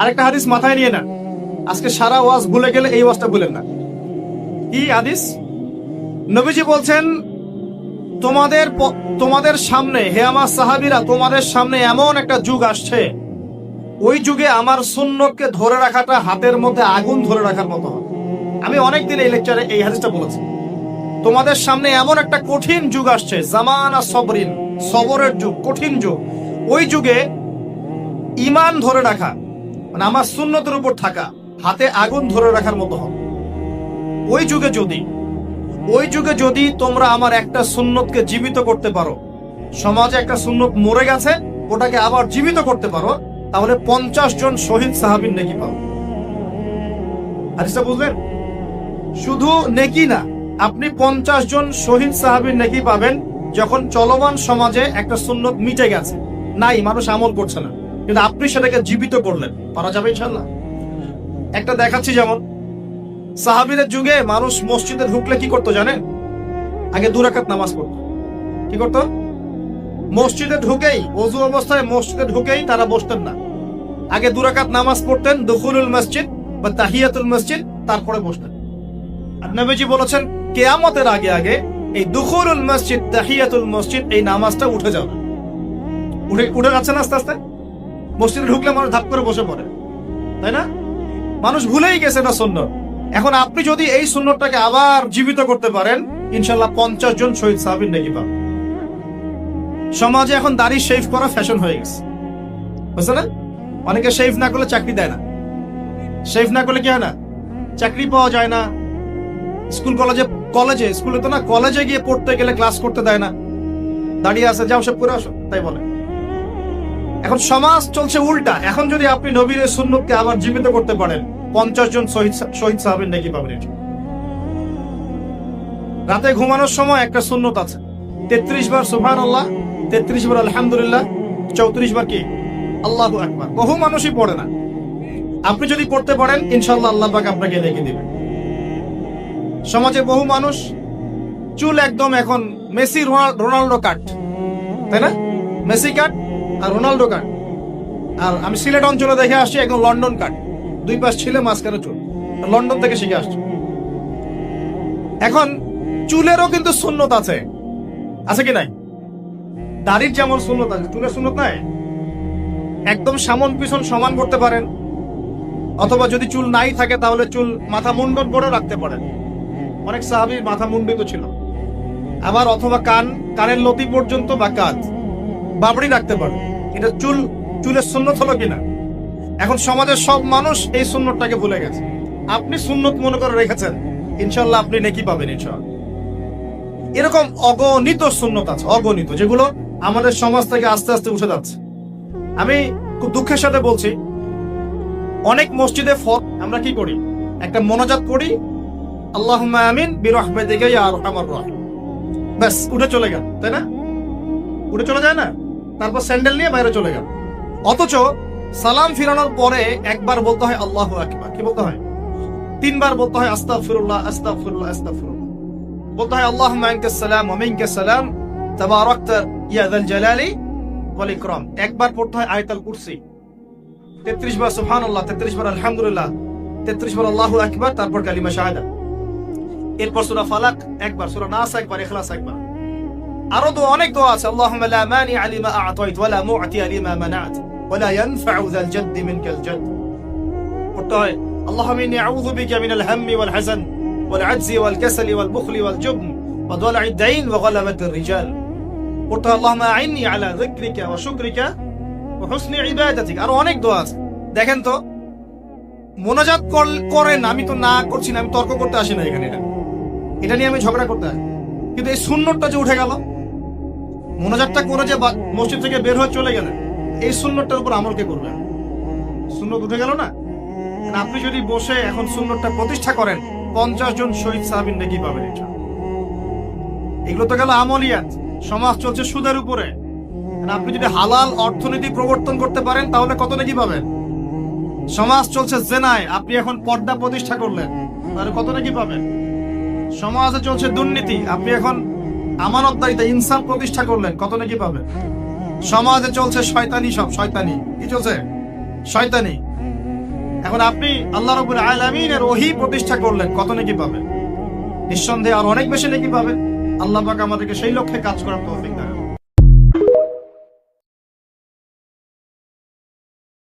আরেকটা হাদিস মাথায় নিয়ে না, আজকে সারা ওয়াজ ভুলে গেলে এই ওয়াজটা ভুলেন না। কি হাদিস? নবীজি বলছেন, তোমাদের সামনে, হে আমার সাহাবীরা, তোমাদের সামনে এমন একটা যুগ আসছে, ওই যুগে আমার সুন্নতকে ধরে রাখাটা হাতের মধ্যে আগুন ধরে রাখার মতো হবে। আমি অনেকদিন এই লেকচারে এই হাদিসটা বলেছি। তোমাদের সামনে এমন একটা কঠিন যুগ আসছে, জামানা সবরিন, সবরের যুগ, কঠিন যুগ। ওই যুগে ঈমান ধরে রাখা, মানে আমার সুন্নতের উপর থাকা, হাতে আগুন ধরে রাখার মতো হবে। ওই যুগে যদি তোমরা আমার একটা সুন্নতকে জীবিত করতে পারো, সমাজে একটা সুন্নত মরে গেছে, ওটাকে আবার জীবিত করতে পারো, তাহলে 50 জন শহীদ সাহাবীর নেকি পাবো। হাদিসটা বুঝলেন? শুধু নেকি না, আপনি 50 জন শহীদ সাহাবীর নেকি পাবেন যখন চলমান সমাজে একটা সুন্নত মিটে গেছে, নাই, মানুষ আমল করছে না, কিন্তু আপনি সেটাকে জীবিত করলেন। পারা যাবে ইনশাআল্লাহ। একটা দেখাচ্ছি, যেমন সাহাবীদের যুগে মানুষ মসজিদে ঢুকলে কি করতো জানেন? আগে 2 রাকাত নামাজ পড়তো। কি করতো? মসজিদে ঢুকেই, ওযু অবস্থায় মসজিদে ঢুকেই তারা বসতেন না, আগে 2 রাকাত নামাজ পড়তেন, দুখুলুল মসজিদ বা তাহিয়াতুল মসজিদ, তারপরে বসতেন। আর নবীজি বলেছেন, কিয়ামতের আগে আগে এই দুখুলুল মসজিদ, তাহিয়াতুল মসজিদ, এই নামাজটা উঠে যাবে। উঠে যাচ্ছে না আস্তে আস্তে। মসজিদে ঢুকলে মানুষ ধাপ করে বসে পড়ে, তাই না? মানুষ ভুলেই গেছে না সুন্নত। এখন আপনি যদি এই সুন্নতটাকে আবার জীবিত করতে পারেন, ইনশাআল্লাহ 50 জন শহীদ সাহাবীর নেকি পাবেন। সমাজে এখন দাড়ি শেভ করা ফ্যাশন হয়ে গেছে, বুঝছেন না? অনেকে শেভ না করলে চাকরি দেয় না। শেভ না করলে কি হয় না? চাকরি পাওয়া যায় না। স্কুলে তো না, কলেজে গিয়ে পড়তে গেলে ক্লাস করতে দেয় না। দাঁড়িয়ে আছে, যাও সব করে আসো, তাই বলে। এখন সমাজ চলছে উল্টা। এখন যদি আপনি নবীর সুন্নতকে আবার জীবিত করতে পারেন, 50 জন শহীদ সাহাবীর নেকি পাবেন। রাতে ঘুমানোর সময় একটা সুন্নত আছে, 33 বার সুবহানাল্লাহ, 33 বার আলহামদুলিল্লাহ, 34 বার কি আল্লাহু আকবার। বহু মানুষই পড়ে না। আপনি যদি পড়তে পারেন, ইনশাআল্লাহ আল্লাহ পাক আপনাকে নেকি দিবেন। সমাজে বহু মানুষ চুল একদম এখন মেসি রোনাল্ডো কাট, তাই না? মেসি কাট আর রোনাল্ডো কাট। আর আমি সিলেট অঞ্চলে দেখে আসছি একদম লন্ডন কাট, 2 পাশ ছিলে মাঝখানে চুল, লন্ডন থেকে শিখে আসছি। এখন চুলেরও কিন্তু সুন্নত আছে কি নাই? দাড়ির যেমন সুন্নত আছে, চুলের সুন্নত নাই। একদম সামন পিছন সমান করতে পারেন, অথবা যদি চুল নাই থাকে তাহলে চুল মাথা মুন্ডন করে রাখতে পারেন। অনেক সাহাবী মাথা মুন্ডিত ছিল। আবার অথবা কানের লতি পর্যন্ত বা কাঁধ বাবড়ি রাখতে পারেন। এটা চুলের সুন্নত হলো কিনা? এখন সমাজের সব মানুষ এই সুন্নতটাকে ভুলে গেছে। আপনি সুন্নত মনে করে রেখেছেন, ইনশাআল্লাহ আপনি নেকি পাবেন ইনশাআল্লাহ। এরকম অগণিত সুন্নত আছে, অগণিত, যেগুলো আমাদের সমাজ থেকে আস্তে আস্তে উঠে যাচ্ছে। আমি খুব দুঃখের সাথে বলছি, অনেক মসজিদে আমরা কি করি? একটা মোনাজাত করি, আল্লাহুম্মা আমিন বিরহমাতিকা ইয়া আরহামার রাহিম, ব্যাস উঠে চলে গেল, তাই না? উঠে চলে যায় না? তারপর স্যান্ডেল নিয়ে বাইরে চলে গেল। অথচ সালাম ফিরানোর পরে একবার বলতে হয় আল্লাহু আকবার। কি বলতে হয়? 3 বার বলতে হয় আস্তাগফিরুল্লাহ, আস্তাগফিরুল্লাহ, আস্তাগফিরুল্লাহ। বলতে হয় আল্লাহুম্মা আনকাস সালাম ওয়া মিনকাস সালাম তাবারাকতা ইয়া যাল জালালি ওয়াল ইকরাম। একবার পড়তে হয় আয়াতুল কুরসি, 33 বার সুবহানাল্লাহ, 33 বার আলহামদুলিল্লাহ, 33 বার আল্লাহু আকবার, তারপর কালিমা শাহাদাত। এরপর সূরা ফালাক একবার, সূরা নাস একবার, ইখলাস একবার। আরো অনেক দোয়া আছে, আল্লাহুম্মা লা মানি লিমা আ'তাইত ওয়া লা মু'তি লিমা মানা'ত ওয়া লা ইয়ানফা'ু যাল জাদ্দি মিনকাল জাদ। পড়তে হয় আল্লাহুম্মা ইন্নী আউযু বিকা মিনাল হাম্মি ওয়াল হাযান ওয়াল আজজি ওয়াল কাসালি ওয়াল বুখলি ওয়াল জুবন ওয়া দালা'id দাইন ওয়া গালাবাতির রিজাল। পড়তে হয় আল্লাহুম্মা আ'ইন্নী আলা যিকরিকা ওয়া শুকরিকা ওয়া হুসনি ইবাদাতিক। আরো অনেক দোয়া আছে। দেখেন তো, মোনাজাত করেন, আমি তো না করছি না, আমি তর্ক করতে আসি না এখানে, এটা নিয়ে আমি ঝগড়া করতে আসি। কিন্তু এই সুন্নতটা যে উঠে গেল, মোনাজাতটা করে যে মসজিদ থেকে বের হয়ে চলে গেলেন, এই সুন্নতটার উপর আমল কে করবেন? সুন্নত উঠে গেল না? আপনি যদি বসে এখন সুন্নতটা প্রতিষ্ঠা করেন, 50 জন শহীদ সাহাবীর নেকি পাবেন ইনশাআল্লাহ। এগুলো তো গেল আমলিয়াত। সমাজ চলছে সুদের উপরে। আপনি যদি হালাল অর্থনীতি প্রবর্তন করতে পারেন, তাহলে কত নেকি পাবেন? সমাজ চলছে জেনায়, আপনি এখন পর্দা প্রতিষ্ঠা করলেন, তাহলে কত নেকি পাবেন? সমাজে চলছে দুর্নীতি, আপনি এখন আমানতদারিতা, ইনসাফ প্রতিষ্ঠা করলেন, কত নাকি পাবেন? সমাজে চলছে শয়তানি, সব শয়তানি। কি চলছে? শয়তানি। এখন আপনি আল্লাহ রাব্বুল আলামিনের ওহী প্রতিষ্ঠা করলেন, কত নেকি পাবেন? নিঃসন্দেহে আর অনেক বেশি নেকি পাবেন। আল্লাহ পাক আমাদেরকে সেই লক্ষ্যে কাজ করার তৌফিক